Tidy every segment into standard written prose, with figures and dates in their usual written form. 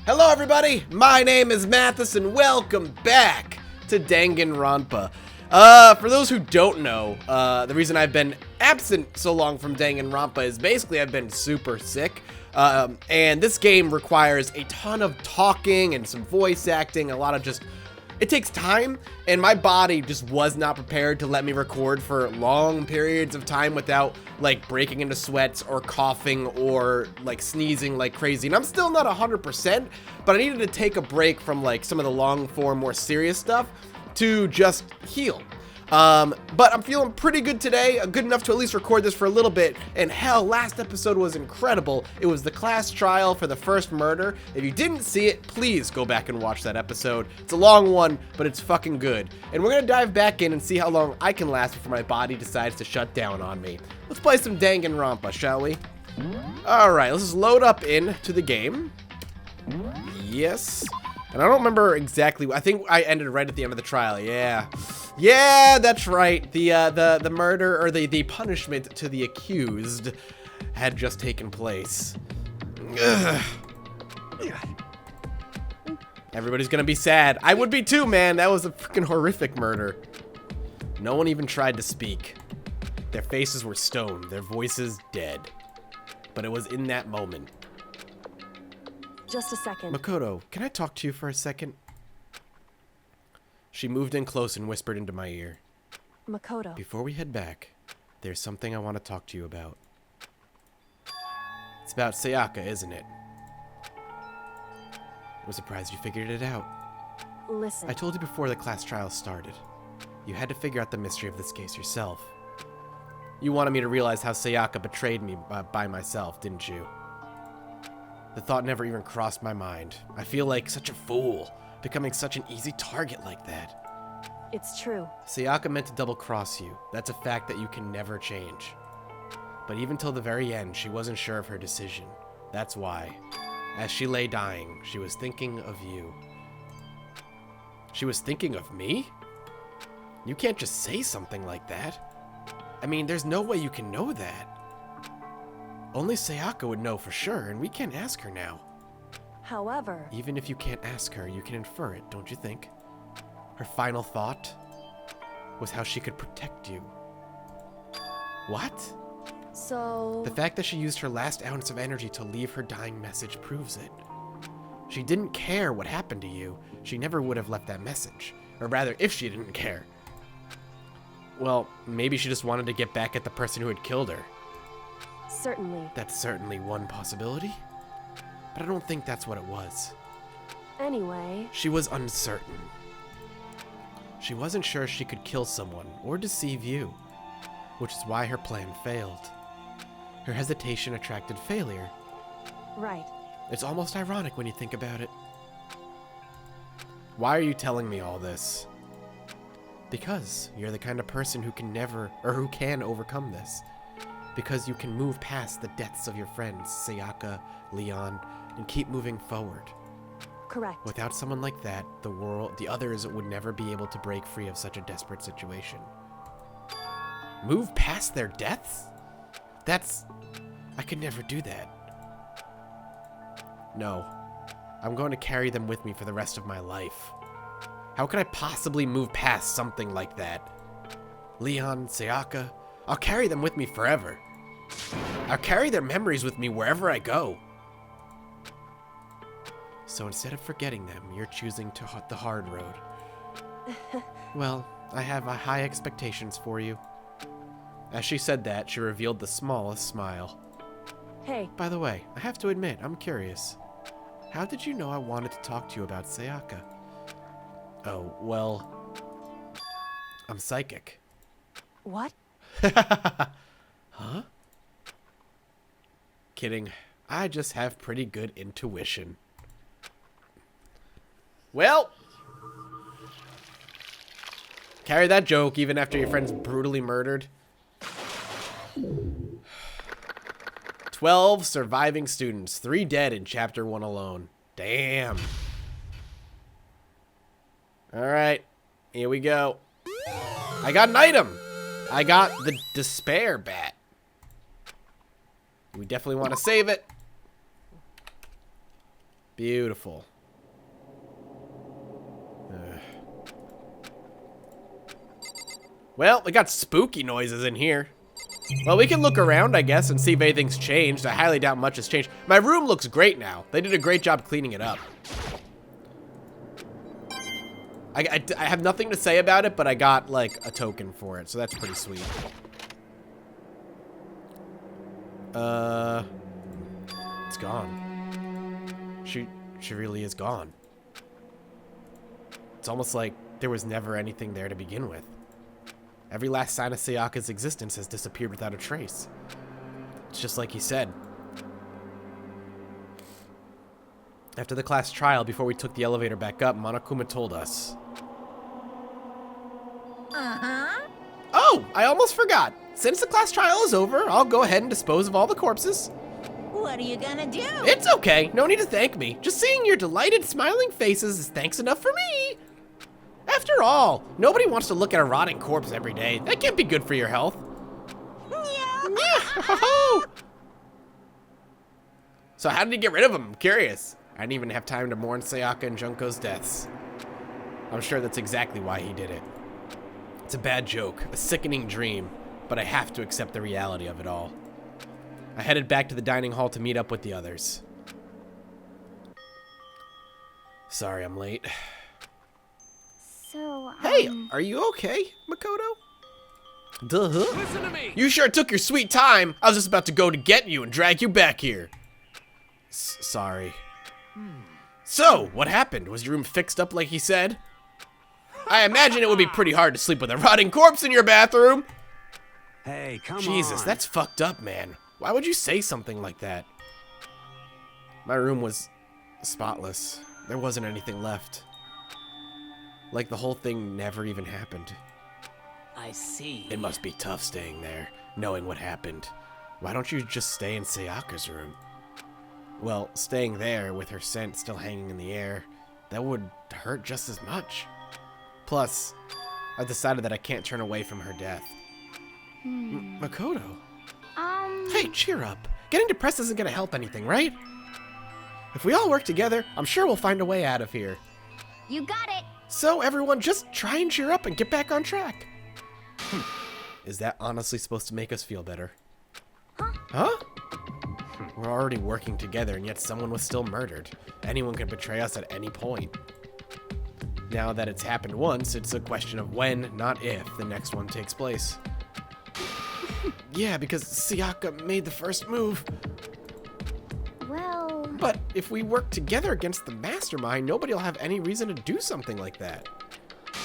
Hello everybody, my name is Mathis and welcome back to Danganronpa. For those who don't know, the reason I've been absent so long from Danganronpa is basically I've been super sick. And this game requires a ton of talking and some voice acting, a lot of just, it takes time, and my body just was not prepared to let me record for long periods of time without like breaking into sweats or coughing or like sneezing like crazy. And I'm still not 100%, but I needed to take a break from like some of the long form, more serious stuff to just heal. But I'm feeling pretty good today, good enough to at least record this for a little bit. And hell, last episode was incredible. It was the class trial for the first murder. If you didn't see it, please go back and watch that episode. It's a long one, but it's fucking good. And we're gonna dive back in and see how long I can last before my body decides to shut down on me. Let's play some Danganronpa, shall we? Alright, let's just load up into the game. Yes. And I don't remember exactly, I think I ended right at the end of the trial, yeah. Yeah, that's right. The murder, or the punishment to the accused had just taken place. Ugh. Everybody's gonna be sad. I would be too, man. That was a freaking horrific murder. No one even tried to speak. Their faces were stone, their voices dead. But it was in that moment. Just a second. Makoto, can I talk to you for a second? She moved in close and whispered into my ear. Makoto. Before we head back, there's something I want to talk to you about. It's about Sayaka, isn't it? I'm surprised you figured it out. Listen. I told you before the class trial started. You had to figure out the mystery of this case yourself. You wanted me to realize how Sayaka betrayed me by myself, didn't you? The thought never even crossed my mind. I feel like such a fool, becoming such an easy target like that. It's true. Sayaka meant to double-cross you. That's a fact that you can never change. But even till the very end, she wasn't sure of her decision. That's why, as she lay dying, she was thinking of you. She was thinking of me? You can't just say something like that. I mean, there's no way you can know that. Only Sayaka would know for sure, and we can't ask her now. However... Even if you can't ask her, you can infer it, don't you think? Her final thought was how she could protect you. What? So... The fact that she used her last ounce of energy to leave her dying message proves it. She didn't care what happened to you. She never would have left that message. Or rather, if she didn't care. Well, maybe she just wanted to get back at the person who had killed her. Certainly. That's certainly one possibility. But I don't think that's what it was. Anyway... She was uncertain. She wasn't sure she could kill someone or deceive you, which is why her plan failed. Her hesitation attracted failure. Right. It's almost ironic when you think about it. Why are you telling me all this? Because you're the kind of person who can never, or who can overcome this. Because you can move past the deaths of your friends, Sayaka, Leon, and keep moving forward. Correct. Without someone like that, the others would never be able to break free of such a desperate situation. Move past their deaths? I could never do that. No. I'm going to carry them with me for the rest of my life. How could I possibly move past something like that? Leon, Sayaka, I'll carry them with me forever. I'll carry their memories with me wherever I go. So instead of forgetting them, you're choosing the hard road. Well, I have high expectations for you. As she said that, she revealed the smallest smile. Hey. By the way, I have to admit, I'm curious. How did you know I wanted to talk to you about Sayaka? Oh, well, I'm psychic. What? Huh? Kidding. I just have pretty good intuition. Well, carry that joke even after your friend's brutally murdered. 12 surviving students, 3 dead in chapter 1 alone. Damn. Alright, here we go. I got an item. I got the despair bat. We definitely want to save it. Beautiful. Well, we got spooky noises in here. Well, we can look around, I guess, and see if anything's changed. I highly doubt much has changed. My room looks great now. They did a great job cleaning it up. I have nothing to say about it, but I got, like, a token for it, so that's pretty sweet. It's gone. She really is gone. It's almost like there was never anything there to begin with. Every last sign of Sayaka's existence has disappeared without a trace. It's just like he said. After the class trial, before we took the elevator back up, Monokuma told us. Oh, I almost forgot. Since the class trial is over, I'll go ahead and dispose of all the corpses. What are you gonna do? It's okay. No need to thank me. Just seeing your delighted, smiling faces is thanks enough for me. After all, nobody wants to look at a rotting corpse every day. That can't be good for your health. So how did he get rid of them? I'm curious. I didn't even have time to mourn Sayaka and Junko's deaths. I'm sure that's exactly why he did it. It's a bad joke, a sickening dream, but I have to accept the reality of it all. I headed back to the dining hall to meet up with the others. Sorry I'm late. So, Hey, are you okay, Makoto? Duh. Listen to me. You sure took your sweet time. I was just about to go to get you and drag you back here. Sorry. So, what happened? Was your room fixed up like he said? I imagine it would be pretty hard to sleep with a rotting corpse in your bathroom. Hey, come on. Jesus, that's fucked up, man. Why would you say something like that? My room was spotless. There wasn't anything left. Like the whole thing never even happened. I see. It must be tough staying there, knowing what happened. Why don't you just stay in Sayaka's room? Well, staying there with her scent still hanging in the air, that would hurt just as much. Plus, I've decided that I can't turn away from her death. Makoto. Hey, cheer up. Getting depressed isn't gonna help anything, right? If we all work together, I'm sure we'll find a way out of here. You got it. So everyone, just try and cheer up and get back on track. Is that honestly supposed to make us feel better? Huh? We're already working together, and yet someone was still murdered. Anyone could betray us at any point. Now that it's happened once, it's a question of when, not if, the next one takes place. Yeah, because Sayaka made the first move. Well, But if we work together against the mastermind, nobody will have any reason to do something like that.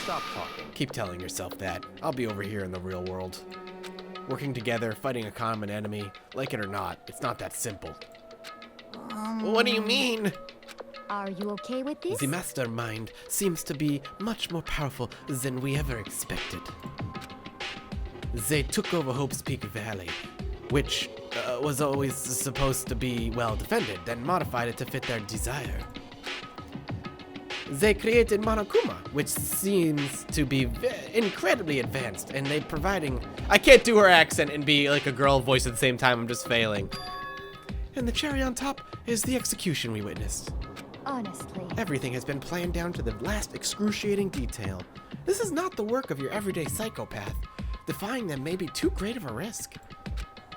Stop talking. Keep telling yourself that. I'll be over here in the real world. Working together, fighting a common enemy, like it or not, it's not that simple. What do you mean? are you okay with this? The mastermind seems to be much more powerful than we ever expected. They took over Hope's Peak Valley, which was always supposed to be well defended, then modified it to fit their desire. They created Monokuma, which seems to be incredibly advanced, and they providing... I can't do her accent and be like a girl voice at the same time, I'm just failing. And the cherry on top is the execution we witnessed. Honestly. Everything has been planned down to the last excruciating detail. This is not the work of your everyday psychopath. Defying them may be too great of a risk.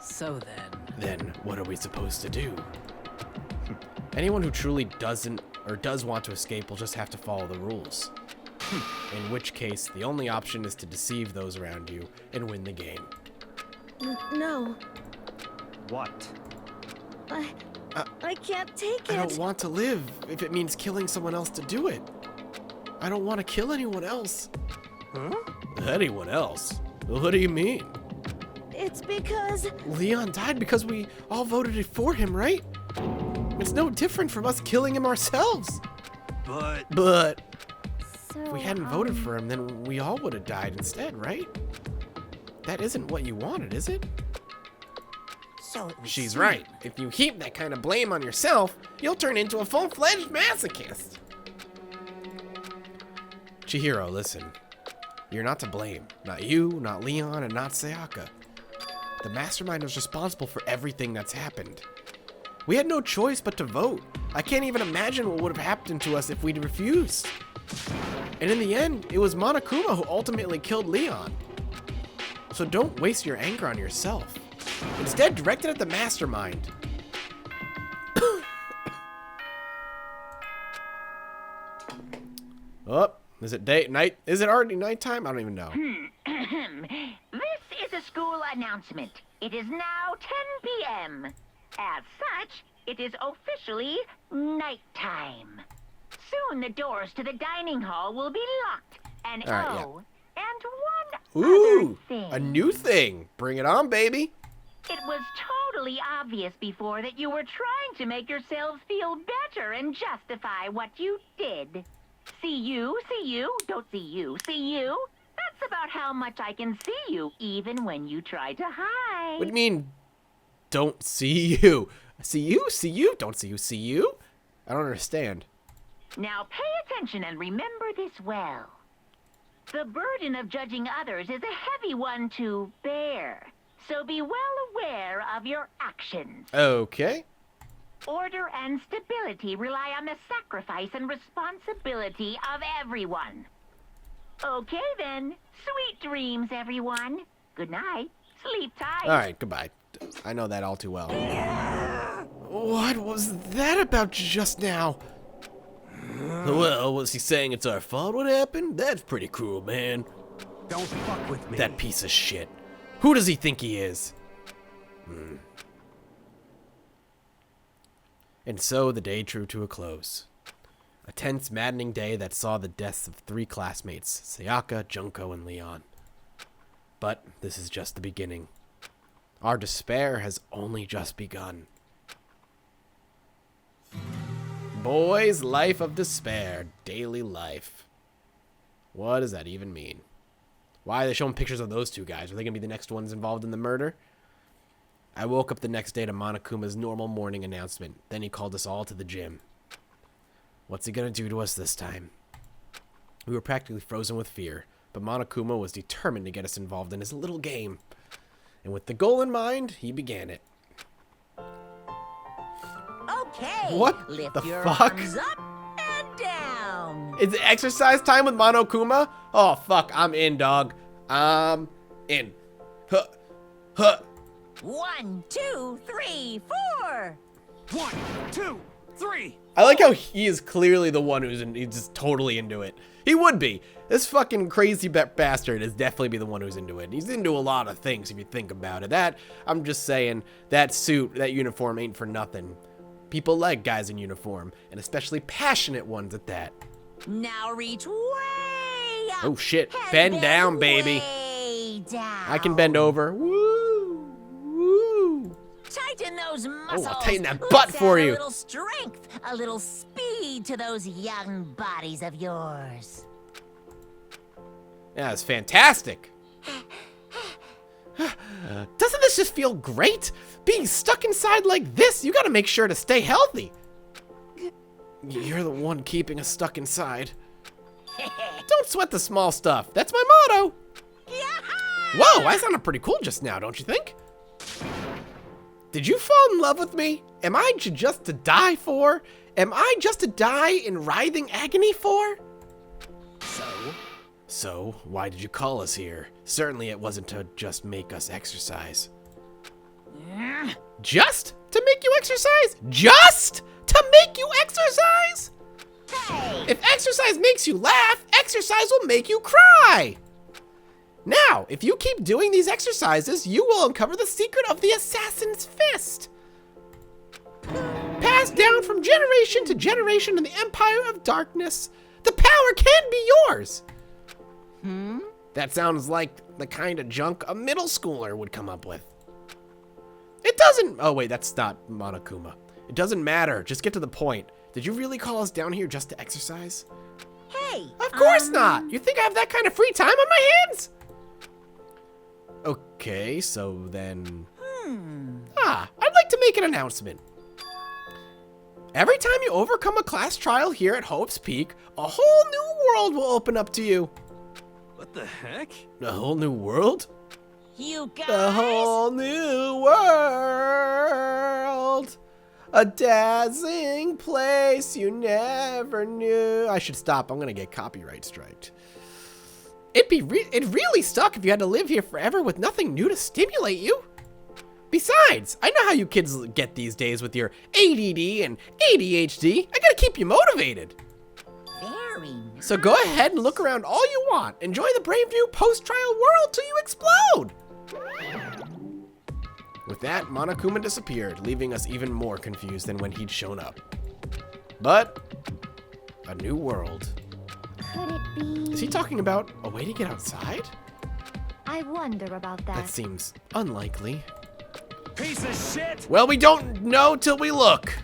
So then. Then, what are we supposed to do? Anyone who truly doesn't or does want to escape will just have to follow the rules. In which case, the only option is to deceive those around you and win the game. No, What? I can't take I it. don't want to live if it means killing someone else to do it. I don't want to kill anyone else. Huh? Anyone else? What do you mean? It's because... Leon died because we all voted for him, right? It's no different from us killing him ourselves. But So, if we hadn't voted for him, then we all would have died instead, right? That isn't what you wanted, is it? So it was She's right. If you heap that kind of blame on yourself, you'll turn into a full-fledged masochist. Chihiro, listen. You're not to blame. Not you, not Leon, and not Sayaka. The mastermind is responsible for everything that's happened. We had no choice but to vote. I can't even imagine what would have happened to us if we'd refused. And in the end, it was Monokuma who ultimately killed Leon. So don't waste your anger on yourself. Instead, direct it at the mastermind. Oh, is it night? Is it already nighttime? I don't even know. This is a school announcement. It is now 10 p.m. As such, it is officially nighttime. Soon the doors to the dining hall will be locked. And All right, and one Ooh, other thing. a new thing. Bring it on, baby. It was totally obvious before that you were trying to make yourselves feel better and justify what you did. See you, don't see you, see you. That's about how much I can see you, even when you try to hide. What do you mean, don't see you? See you, don't see you, see you? I don't understand. Now pay attention and remember this well. The burden of judging others is a heavy one to bear, so be well aware of your actions. Okay. Order and stability rely on the sacrifice and responsibility of everyone. Okay then, sweet dreams, everyone. Good night. Sleep tight. All right, goodbye. I know that all too well. What was that about just now? Well, was he saying it's our fault what happened? That's pretty cruel, man. Don't fuck with me. That piece of shit. Who does he think he is? And so the day drew to a close. A tense, maddening day that saw the deaths of 3 classmates, Sayaka, Junko, and Leon. But this is just the beginning. Our despair has only just begun. Boys, life of despair, daily life. What does that even mean? Why are they showing pictures of those 2 guys? Are they going to be the next ones involved in the murder? I woke up the next day to Monokuma's normal morning announcement. Then he called us all to the gym. What's he going to do to us this time? We were practically frozen with fear, but Monokuma was determined to get us involved in his little game. And with the goal in mind, he began it. Okay. What Lift the your fuck? arms up and down. Is it exercise time with Monokuma? Oh, fuck. I'm in, dog. I'm in. Huh. Huh. 1, 2, 3, 4. 1, 2, 3. I like how he is clearly the one he's just totally into it. He would be. This fucking crazy bastard is definitely be the one who's into it. He's into a lot of things if you think about it. I'm just saying, that suit, that uniform ain't for nothing. People like guys in uniform, and especially passionate ones at that. Now reach way up. Oh shit, and bend down, baby. Way down. I can bend over. Woo! Woo! Tighten those muscles. I'll tighten that Let's butt for add you. A little strength, a little speed to those young bodies of yours. Yeah, it's fantastic. Doesn't this just feel great? Being stuck inside like this, you gotta make sure to stay healthy. You're the one keeping us stuck inside. Don't sweat the small stuff. That's my motto. Whoa, I sounded pretty cool just now, don't you think? Did you fall in love with me? Am I just to die for? Am I just to die in writhing agony for? So, why did you call us here? Certainly it wasn't to just make us exercise. Just to make you exercise? Just to make you exercise? Hey. If exercise makes you laugh, exercise will make you cry. Now, if you keep doing these exercises, you will uncover the secret of the assassin's fist. Passed down from generation to generation in the Empire of Darkness, the power can be yours. That sounds like the kind of junk a middle schooler would come up with. It doesn't... Oh, wait, that's not Monokuma. It doesn't matter. Just get to the point. Did you really call us down here just to exercise? Hey. Of course not. You think I have that kind of free time on my hands? Okay, so then... I'd like to make an announcement. Every time you overcome a class trial here at Hope's Peak, a whole new world will open up to you. What the heck? A whole new world? You guys. A whole new world. A dazzling place you never knew. I should stop. I'm gonna get copyright striked. It'd really suck if you had to live here forever with nothing new to stimulate you. Besides, I know how you kids get these days with your ADD and ADHD. I gotta keep you motivated. Very nice. So go ahead and look around all you want. Enjoy the brave new post-trial world till you explode. With that, Monokuma disappeared, leaving us even more confused than when he'd shown up. But a new world. Could it be? Is he talking about a way to get outside? I wonder about That that. seems unlikely. Piece of shit! Well, we don't know till we look.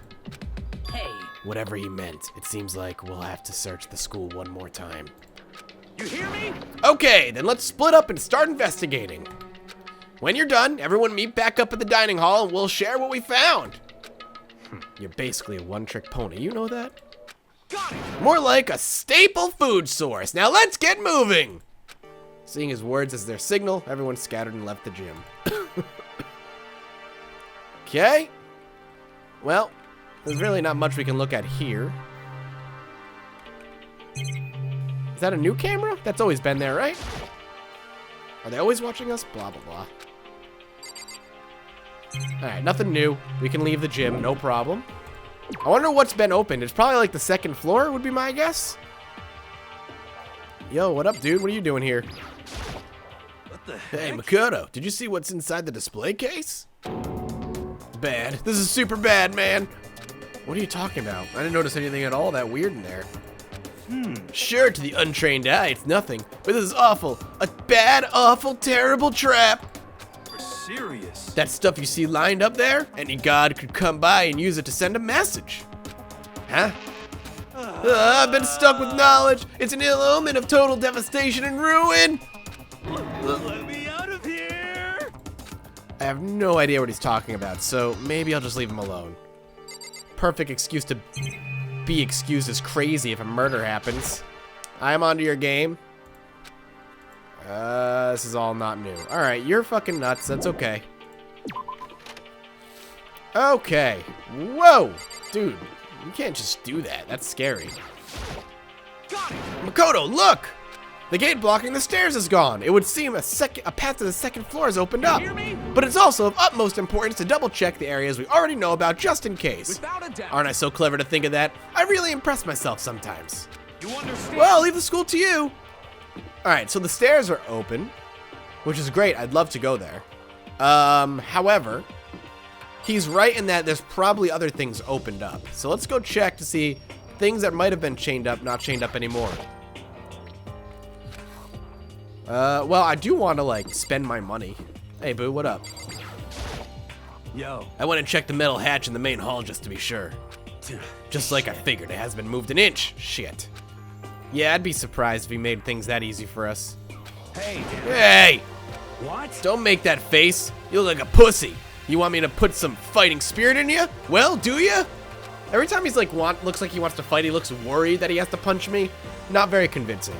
Hey, Whatever he meant, it seems like we'll have to search the school one more time. You hear me? Okay, then let's split up and start investigating. When you're done, everyone meet back up at the dining hall and we'll share what we found. You're basically a one-trick pony, you know that? Got it! More like a staple food source. Now let's get moving! Seeing his words as their signal, everyone scattered and left the gym. Okay. Well, there's really not much we can look at here. Is that a new camera? That's always been there, right? Are they always watching us? Blah, blah, blah. Alright, nothing new. We can leave the gym, no problem. I wonder what's been opened. It's probably like the second floor would be my guess. Yo, what up, dude? What are you doing here? What the Hey, heck? Makoto, did you see what's inside the display case? Bad. This is super bad, man. What are you talking about? I didn't notice anything at all that weird in there. Sure, to the untrained eye, it's nothing. But this is awful. A bad, awful, terrible trap. We're serious. That stuff you see lined up there, any god could come by and use it to send a message. Huh? I've been stuck with knowledge. It's an ill omen of total devastation and ruin. Let me out of here! I have no idea what he's talking about, so maybe I'll just leave him alone. Perfect excuse to be excused as crazy if a murder happens. I'm onto your game. This is all not new. Alright, you're fucking nuts. That's okay. Okay. Whoa! Dude, you can't just do that. That's scary. Got it! Makoto, look! The gate blocking the stairs is gone. It would seem a path to the second floor has opened up. Hear me? But it's also of utmost importance to double check the areas we already know about just in case. Without a doubt. Aren't I so clever to think of that? I really impress myself sometimes. You understand? Well, I'll leave the school to you. Alright, so the stairs are open, which is great. I'd love to go there. However, he's right in that there's probably other things opened up. So let's go check to see things that might have been chained up, not chained up anymore. Well, I do want to, like, spend my money. Hey, boo, what up? Yo. I went and checked the metal hatch in the main hall just to be sure. Just like I figured, it has been moved an inch. Shit. Yeah, I'd be surprised if he made things that easy for us. Hey, Hey! what? Don't make that face. You look like a pussy. You want me to put some fighting spirit in you? Well, do you? Every time he's like, looks like he wants to fight, he looks worried that he has to punch me. Not very convincing.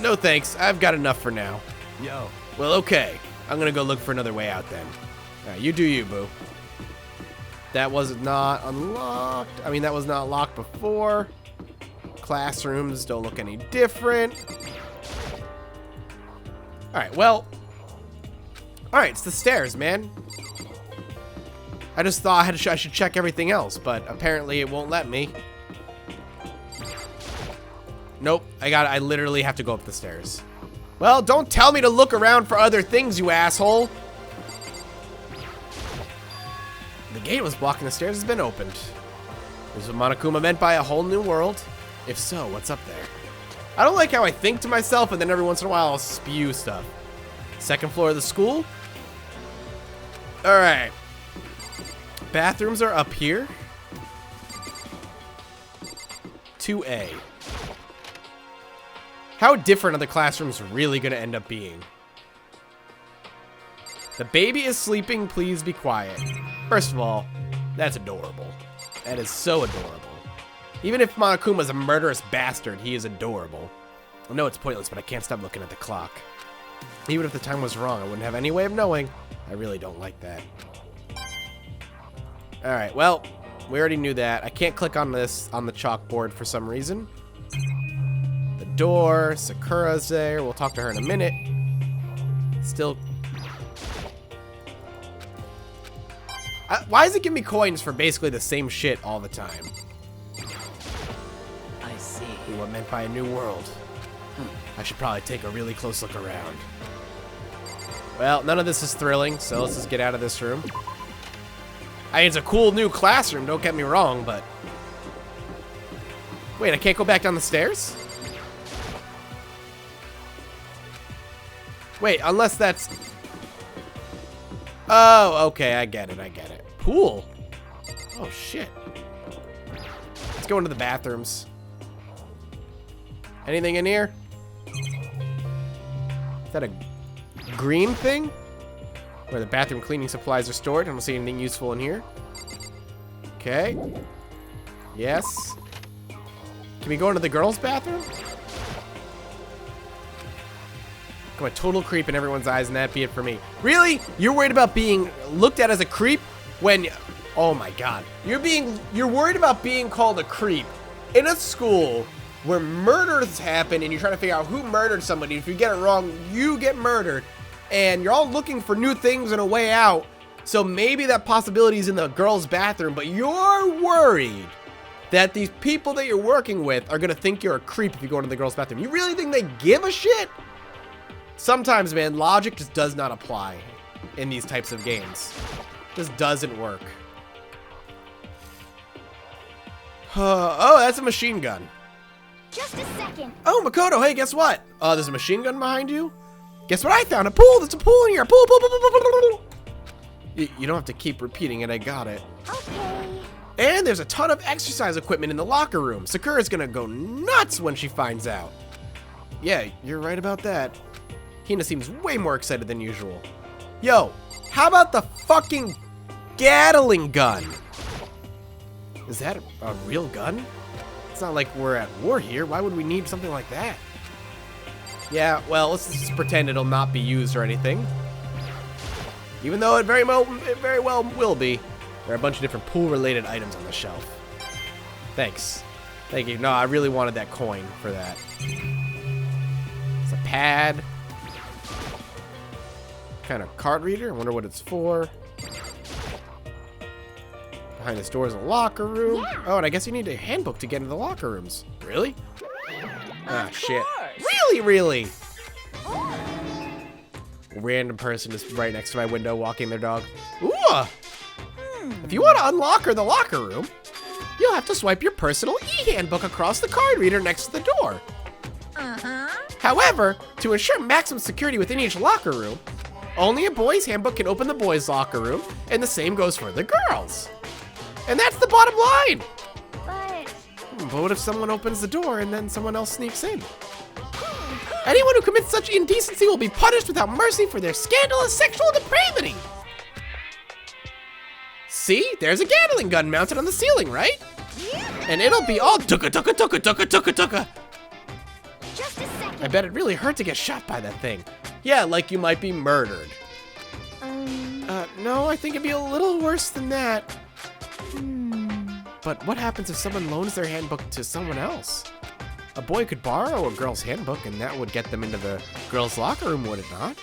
No thanks, I've got enough for now. Yo. Well, okay. I'm gonna go look for another way out then. Alright, you do you, boo. That was not unlocked. I mean, that was not locked before. Classrooms don't look any different. Alright, well. Alright, it's the stairs, man. I just thought I should check everything else, but apparently it won't let me. Nope, I literally have to go up the stairs. Well, don't tell me to look around for other things, you asshole. The gate was blocking the stairs has been opened. Is what Monokuma meant by a whole new world? If so, what's up there? I don't like how I think to myself and then every once in a while I'll spew stuff. Second floor of the school? Alright. Bathrooms are up here. 2A. How different are the classrooms really going to end up being? The baby is sleeping, please be quiet. First of all, that's adorable. That is so adorable. Even if Monokuma's a murderous bastard, he is adorable. I know it's pointless, but I can't stop looking at the clock. Even if the time was wrong, I wouldn't have any way of knowing. I really don't like that. Alright, well, We already knew that. I can't click on this on the chalkboard for some reason. The door. Sakura's there. We'll talk to her in a minute. Still. Why does it give me coins for basically the same shit all the time? I see. What meant by a new world? I should probably take a really close look around. Well, none of this is thrilling, so let's just get out of this room. I mean, it's a cool new classroom, don't get me wrong, but... Wait, I can't go back down the stairs? Wait, unless that's... Oh, okay, I get it, I get it. Pool? Oh, shit. Let's go into the bathrooms. Anything in here? Is that a green thing? Where the bathroom cleaning supplies are stored. I don't see anything useful in here. Okay. Yes. Can we go into the girls' bathroom? I'm a total creep in everyone's eyes, and that be it for me. Really? You're worried about being looked at as a creep when... Oh my god. You're worried about being called a creep in a school where murders happen and you're trying to figure out who murdered somebody. If you get it wrong, you get murdered. And you're all looking for new things and a way out. So maybe that possibility is in the girls' bathroom, but you're worried that these people that you're working with are going to think you're a creep if you go into the girls' bathroom. You really think they give a shit? Sometimes, man, logic just does not apply in these types of games. Just doesn't work. Oh, that's a machine gun. Just a second. Oh, Makoto, hey, guess what? There's a machine gun behind you. Guess what I found? A pool. There's a pool in here. Pool, pool, pool, pool, pool, pool, pool. You don't have to keep repeating it. I got it. Okay. And there's a ton of exercise equipment in the locker room. Sakura's gonna go nuts when she finds out. Yeah, you're right about that. Hina seems way more excited than usual. Yo, how about the fucking Gatling gun? Is that a real gun? It's not like we're at war here. Why would we need something like that? Yeah, well, let's just pretend it'll not be used or anything. Even though it very well will be. There are a bunch of different pool-related items on the shelf. Thanks. Thank you. No, I really wanted that coin for that. It's a pad. Kind of card reader. I wonder what it's for. Behind this door is a locker room. Yeah. Oh, and I guess you need a handbook to get into the locker rooms. Really? Ah, shit. course. Really? A random person is right next to my window walking their dog. Ooh! If you want to unlock the locker room, you'll have to swipe your personal e-handbook across the card reader next to the door. However, to ensure maximum security within each locker room, only a boy's handbook can open the boys' locker room, and the same goes for the girls. And that's the bottom line. But what if someone opens the door and then someone else sneaks in? Anyone who commits such indecency will be punished without mercy for their scandalous sexual depravity. See, there's a Gatling gun mounted on the ceiling, right? And it'll be all tuka tuka tuka tuka tuka tuka. Just a second. I bet it really hurt to get shot by that thing. Yeah, like you might be murdered. No, I think it'd be a little worse than that. But what happens if someone loans their handbook to someone else? A boy could borrow a girl's handbook and that would get them into the girls' locker room, would it not?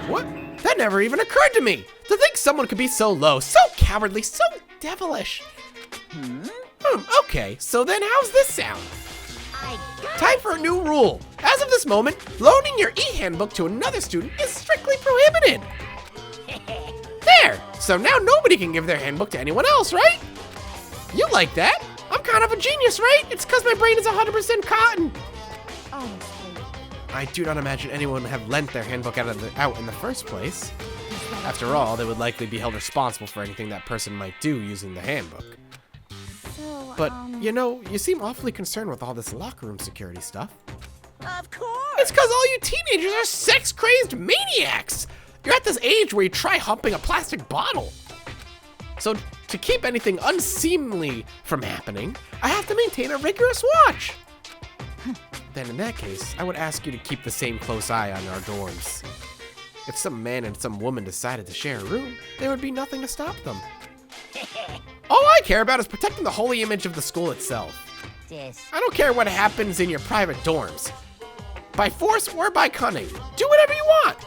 What? That never even occurred to me! To think someone could be so low, so cowardly, so devilish. Okay, so then how's this sound? Time for a new rule. As of this moment, loaning your e-handbook to another student is strictly prohibited. There! So now nobody can give their handbook to anyone else, right? You like that? I'm kind of a genius, right? It's because my brain is 100% cotton. Honestly. I do not imagine anyone would have lent their handbook out in the first place. After all, they would likely be held responsible for anything that person might do using the handbook. So, But, you know, you seem awfully concerned with all this locker room security stuff. Of course. It's because all you teenagers are sex-crazed maniacs! You're at this age where you try humping a plastic bottle. So, to keep anything unseemly from happening, I have to maintain a rigorous watch. Then in that case, I would ask you to keep the same close eye on our dorms. If some man and some woman decided to share a room, there would be nothing to stop them. All I care about is protecting the holy image of the school itself. I don't care what happens in your private dorms. By force or by cunning. Do whatever you want.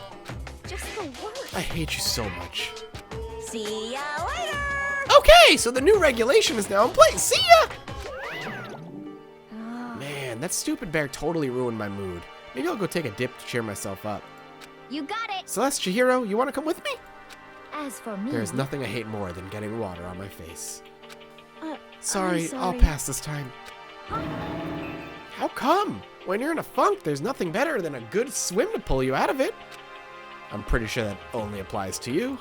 Just the word. I hate you so much. See ya later! Okay, so the new regulation is now in place. See ya! Man, that stupid bear totally ruined my mood. Maybe I'll go take a dip to cheer myself up. You got it. Celeste, Chihiro, you want to come with me? As for me, There's nothing I hate more than getting water on my face. I'm Sorry, I'll sorry. pass this time. How come? When you're in a funk, there's nothing better than a good swim to pull you out of it. I'm pretty sure that only applies to you.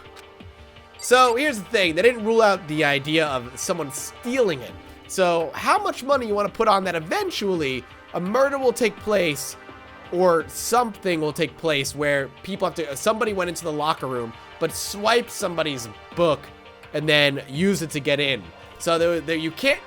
So here's the thing, they didn't rule out the idea of someone stealing it. So how much money you want to put on that eventually a murder will take place or something will take place where people have to, somebody went into the locker room but swiped somebody's book and then use it to get in. So you can't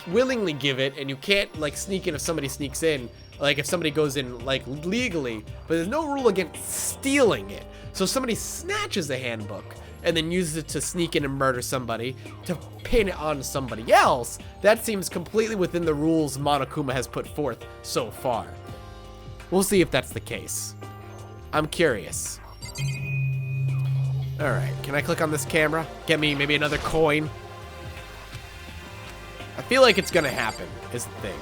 willingly give it, and you can't like sneak in if somebody sneaks in, like if somebody goes in like legally, but there's no rule against stealing it. So if somebody snatches a handbook and then uses it to sneak in and murder somebody to pin it on somebody else, that seems completely within the rules Monokuma has put forth so far. We'll see if that's the case. I'm curious. All right, can I click on this camera? Get me maybe another coin? I feel like it's gonna happen, is the thing.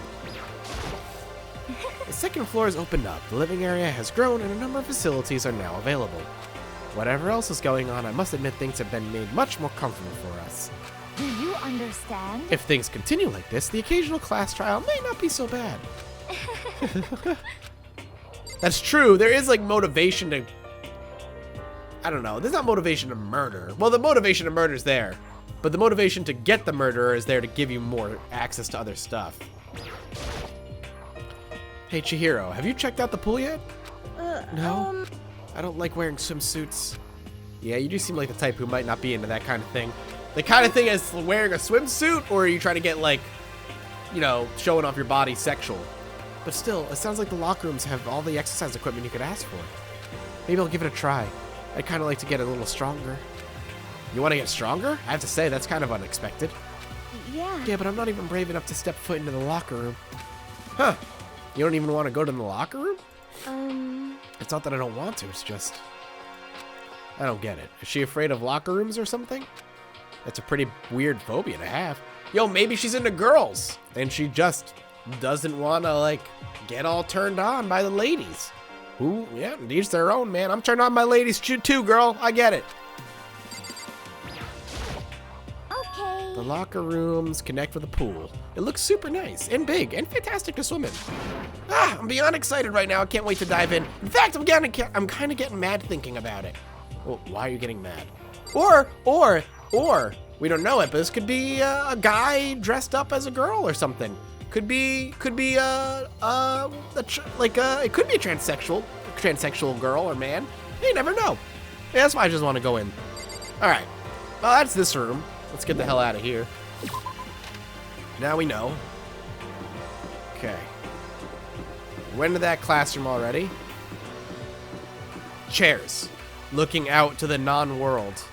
The second floor is opened up, the living area has grown, and a number of facilities are now available. Whatever else is going on, I must admit things have been made much more comfortable for us. Do you understand? If things continue like this, the occasional class trial may not be so bad. That's true, there is like motivation to... I don't know, there's not motivation to murder. Well, the motivation to murder is there, but the motivation to get the murderer is there to give you more access to other stuff. Hey, Chihiro, have you checked out the pool yet? No? I don't like wearing swimsuits. Yeah, you do seem like the type who might not be into that kind of thing. The kind of thing as wearing a swimsuit, or are you trying to get like, you know, showing off your body sexual? But still, it sounds like the locker rooms have all the exercise equipment you could ask for. Maybe I'll give it a try. I'd kind of like to get a little stronger. You want to get stronger? I have to say, that's kind of unexpected. Yeah. Yeah, but I'm not even brave enough to step foot into the locker room. Huh. You don't even want to go to the locker room? It's not that I don't want to, it's just... I don't get it. Is she afraid of locker rooms or something? That's a pretty weird phobia to have. Yo, maybe she's into girls, and she just doesn't want to, like, get all turned on by the ladies. Ooh, yeah, each their own, man. I'm turned on by ladies too, girl. I get it. Okay. The locker rooms connect with the pool. It looks super nice and big and fantastic to swim in. I'm beyond excited right now. I can't wait to dive in. In fact, I'm kind of getting mad thinking about it. Well, why are you getting mad? Or, we don't know it, but this could be a guy dressed up as a girl or something. It could be it could be a transsexual girl or man. You never know. Yeah, that's why I just want to go in. All right. Well, that's this room. Let's get the hell out of here. Now we know. Okay. Went into that classroom already. Chairs. Looking out to the non-world.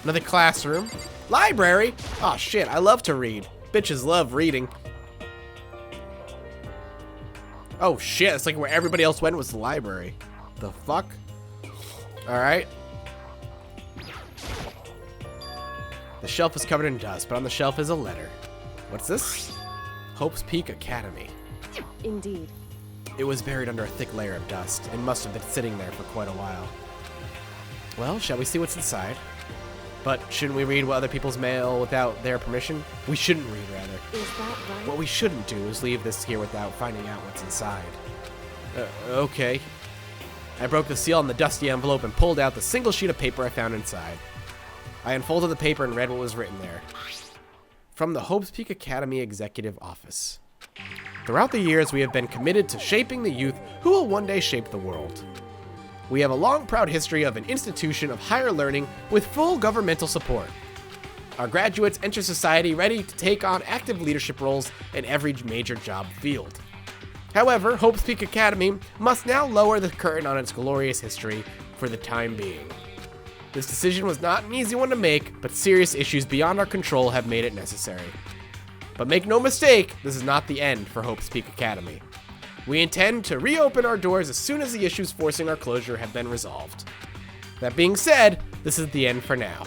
Another classroom. Library. Oh shit, I love to read. Bitches love reading. Oh shit, it's like where everybody else went was the library. The fuck? Alright. The shelf is covered in dust, but on the shelf is a letter. What's this? Hope's Peak Academy. Indeed. It was buried under a thick layer of dust and must have been sitting there for quite a while. Well, shall we see what's inside? But shouldn't we read what other people's mail without their permission? We shouldn't read, rather. Is that right? What we shouldn't do is leave this here without finding out what's inside. Okay. I broke the seal on the dusty envelope and pulled out the single sheet of paper I found inside. I unfolded the paper and read what was written there. From the Hope's Peak Academy Executive Office. Throughout the years, we have been committed to shaping the youth who will one day shape the world. We have a long, proud history of an institution of higher learning with full governmental support. Our graduates enter society ready to take on active leadership roles in every major job field. However, Hope's Peak Academy must now lower the curtain on its glorious history for the time being. This decision was not an easy one to make, but serious issues beyond our control have made it necessary. But make no mistake, this is not the end for Hope's Peak Academy. We intend to reopen our doors as soon as the issues forcing our closure have been resolved. That being said, this is the end for now.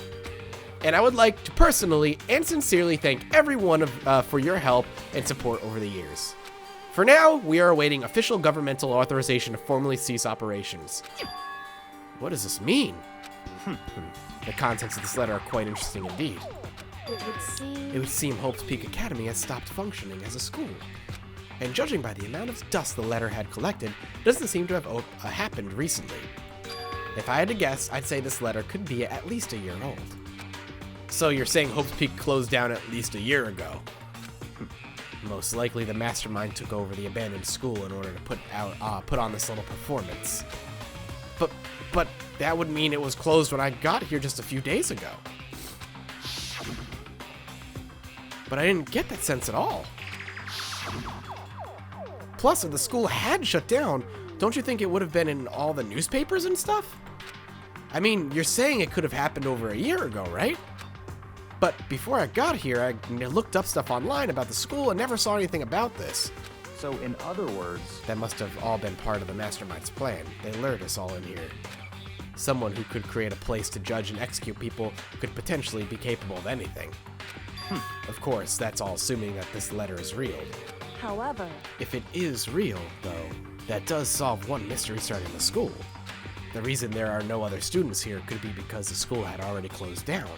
And I would like to personally and sincerely thank everyone for your help and support over the years. For now, we are awaiting official governmental authorization to formally cease operations. What does this mean? The contents of this letter are quite interesting indeed. It would seem Hope's Peak Academy has stopped functioning as a school. And judging by the amount of dust the letter had collected, it doesn't seem to have happened recently. If I had to guess, I'd say this letter could be at least a year old. So you're saying Hope's Peak closed down at least a year ago? Most likely the mastermind took over the abandoned school in order to put on this little performance. But that would mean it was closed when I got here just a few days ago. But I didn't get that sense at all. Plus, if the school had shut down, don't you think it would have been in all the newspapers and stuff? I mean, you're saying it could have happened over a year ago, right? But before I got here, I looked up stuff online about the school and never saw anything about this. So in other words, That must have all been part of the mastermind's plan. They lured us all in here. Someone who could create a place to judge and execute people could potentially be capable of anything. Of course, that's all assuming that this letter is real. However, If it is real, though, that does solve one mystery surrounding the school. The reason there are no other students here could be because the school had already closed down.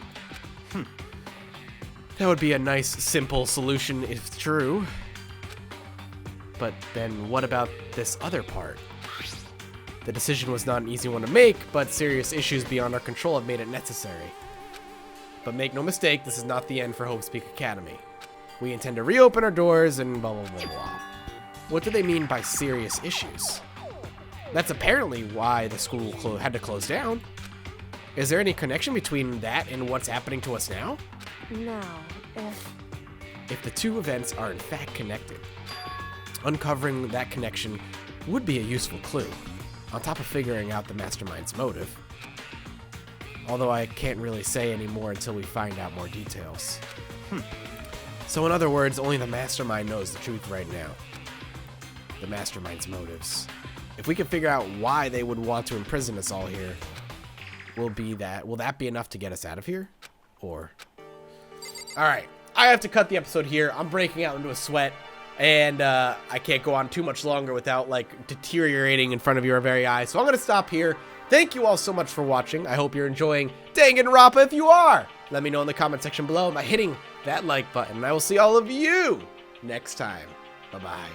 That would be a nice, simple solution if true. But then what about this other part? The decision was not an easy one to make, but serious issues beyond our control have made it necessary. But make no mistake, this is not the end for Hope's Peak Academy. We intend to reopen our doors and blah blah blah blah. What do they mean by serious issues? That's apparently why the school had to close down. Is there any connection between that and what's happening to us now? now, If the two events are in fact connected, uncovering that connection would be a useful clue, on top of figuring out the mastermind's motive. Although I can't really say any more until we find out more details. So in other words, only the mastermind knows the truth right now. The mastermind's motives. If we can figure out why they would want to imprison us all here, will that be enough to get us out of here? Or... Alright, I have to cut the episode here. I'm breaking out into a sweat, and I can't go on too much longer without, like, deteriorating in front of your very eyes. So I'm going to stop here. Thank you all so much for watching. I hope you're enjoying Danganronpa. If you are, let me know in the comment section below by hitting that like button. I will see all of you next time. Bye-bye.